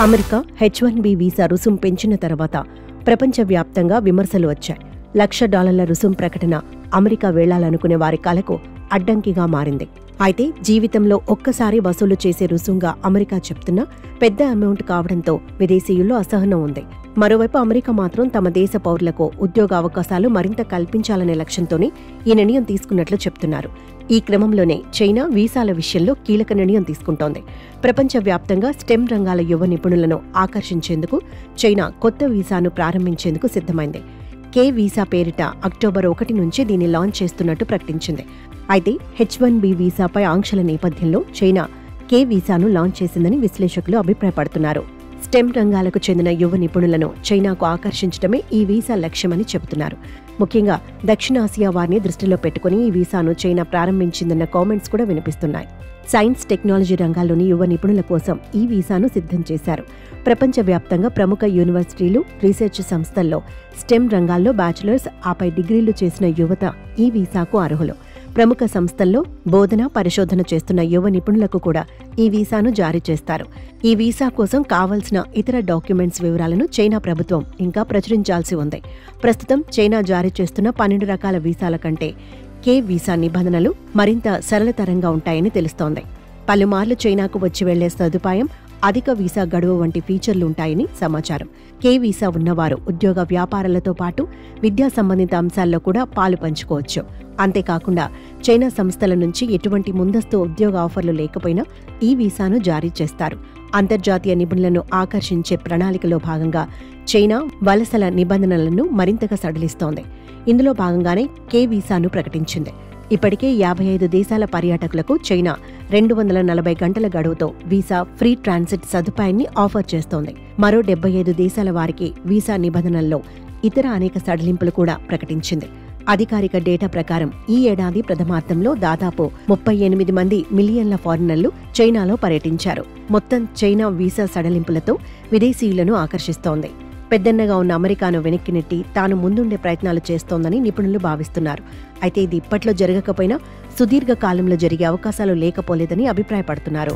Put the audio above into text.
America H1B visa రుసుం పెంచిన తర్వాత ప్రపంచవ్యాప్తంగా విమర్శలు వచ్చాయి. $1,00,000 రుసుం ప్రకటన అమెరికా వెళ్లాలనుకునే వారి కలకు అడ్డంకిగా మారింది. అయితే జీవితంలో ఒక్కసారి వసూలు చేసే రుసుంగా అమెరికా చెప్తున్నా పెద్ద అమౌంట్ కావడంతో విదేశీయుల్లో అసహనం ఉంది. మరోవైపు అమెరికా మాత్రం తమ దేశ పౌరులకు ఉద్యోగ అవకాశాలు మరింత కల్పించాలనే లక్ష్యంతోనే ఈ నిర్ణయం తీసుకున్నట్లు చెప్తున్నారు. ఈ క్రమంలోనే చైనా వీసాల విషయంలో కీలక నిర్ణయం తీసుకుంటోంది. ప్రపంచవ్యాప్తంగా స్టెమ్ రంగాల యువ నిపుణులను ఆకర్షించేందుకు చైనా కొత్త వీసాను ప్రారంభించేందుకు సిద్ధమైంది. కే వీసా పేరిట అక్టోబర్ 1 నుంచి దీన్ని లాంచ్ చేస్తున్నట్టు ప్రకటించింది. అయితే H1B వీసాపై ఆంక్షల నేపథ్యంలో చైనా కే వీసాను లాంచ్ చేసిందని విశ్లేషకులు అభిప్రాయపడుతున్నారు. స్టెమ్ రంగాలకు చెందిన యువ నిపుణులను చైనాకు ఆకర్షించడమే ఈ వీసా లక్ష్యమని చెబుతున్నారు. ముఖ్యంగా దక్షిణాసియా వారిని దృష్టిలో పెట్టుకుని ఈ వీసాను చైనా ప్రారంభించిందన్న కామెంట్స్ కూడా వినిపిస్తున్నాయి. సైన్స్, టెక్నాలజీ రంగాల్లోని యువ నిపుణుల కోసం ఈ వీసాను సిద్ధం చేశారు. ప్రపంచవ్యాప్తంగా ప్రముఖ యూనివర్సిటీలు, రీసెర్చ్ సంస్థల్లో స్టెమ్ రంగాల్లో బ్యాచిలర్స్, ఆపై డిగ్రీలు చేసిన యువత ఈ వీసాకు అర్హులు. ప్రముఖ సంస్థల్లో బోధన, పరిశోధన చేస్తున్న యువ నిపుణులకు కూడా ఈ వీసాను జారీ చేస్తారు. ఈ వీసా కోసం కావాల్సిన ఇతర డాక్యుమెంట్స్ వివరాలను చైనా ప్రభుత్వం ఇంకా ప్రచురించాల్సి ఉంది. ప్రస్తుతం చైనా జారీ చేస్తున్న 12 రకాల వీసాల కంటే కే వీసా నిబంధనలు మరింత సరళతరంగా ఉంటాయని తెలుస్తోంది. పలుమార్లు చైనాకు వచ్చి వెళ్లే సదుపాయం, అధిక వీసా గడువు వంటి ఫీచర్లుంటాయని సమాచారం. కే వీసా ఉన్నవారు ఉద్యోగ వ్యాపారాలతో పాటు విద్యా సంబంధిత అంశాల్లో కూడా పాలు పంచుకోవచ్చు. అంతేకాకుండా చైనా సంస్థల నుంచి ఎటువంటి ముందస్తు ఉద్యోగ ఆఫర్లు లేకపోయినా ఈ వీసాను జారీ చేస్తారు. అంతర్జాతీయ నిపుణులను ఆకర్షించే ప్రణాళికలో భాగంగా చైనా వలసల నిబంధనలను మరింతగా సడలిస్తోంది. ఇందులో భాగంగానే కే వీసాను ప్రకటించింది. ఇప్పటికే 55 దేశాల పర్యాటకులకు చైనా 240 గంటల గడువుతో వీసా ఫ్రీ ట్రాన్సిట్ సదుపాయాన్ని ఆఫర్ చేస్తోంది. మరో 75 దేశాల వారికి వీసా నిబంధనల్లో ఇతర అనేక సడలింపులు కూడా ప్రకటించింది. అధికారిక డేటా ప్రకారం ఈ ఏడాది ప్రథమార్థంలో దాదాపు 38 మిలియన్ల ఫారినర్లు చైనాలో పర్యటించారు. మొత్తం చైనా వీసా సడలింపులతో విదేశీయులను ఆకర్షిస్తోంది. పెద్దన్నగా ఉన్న అమెరికాను వెనక్కి నెట్టి తాను ముందుండే ప్రయత్నాలు చేస్తోందని నిపుణులు భావిస్తున్నారు. అయితే ఇది ఇప్పట్లో జరగకపోయినా సుదీర్ఘ కాలంలో జరిగే అవకాశాలు లేకపోలేదని అభిప్రాయపడుతున్నారు.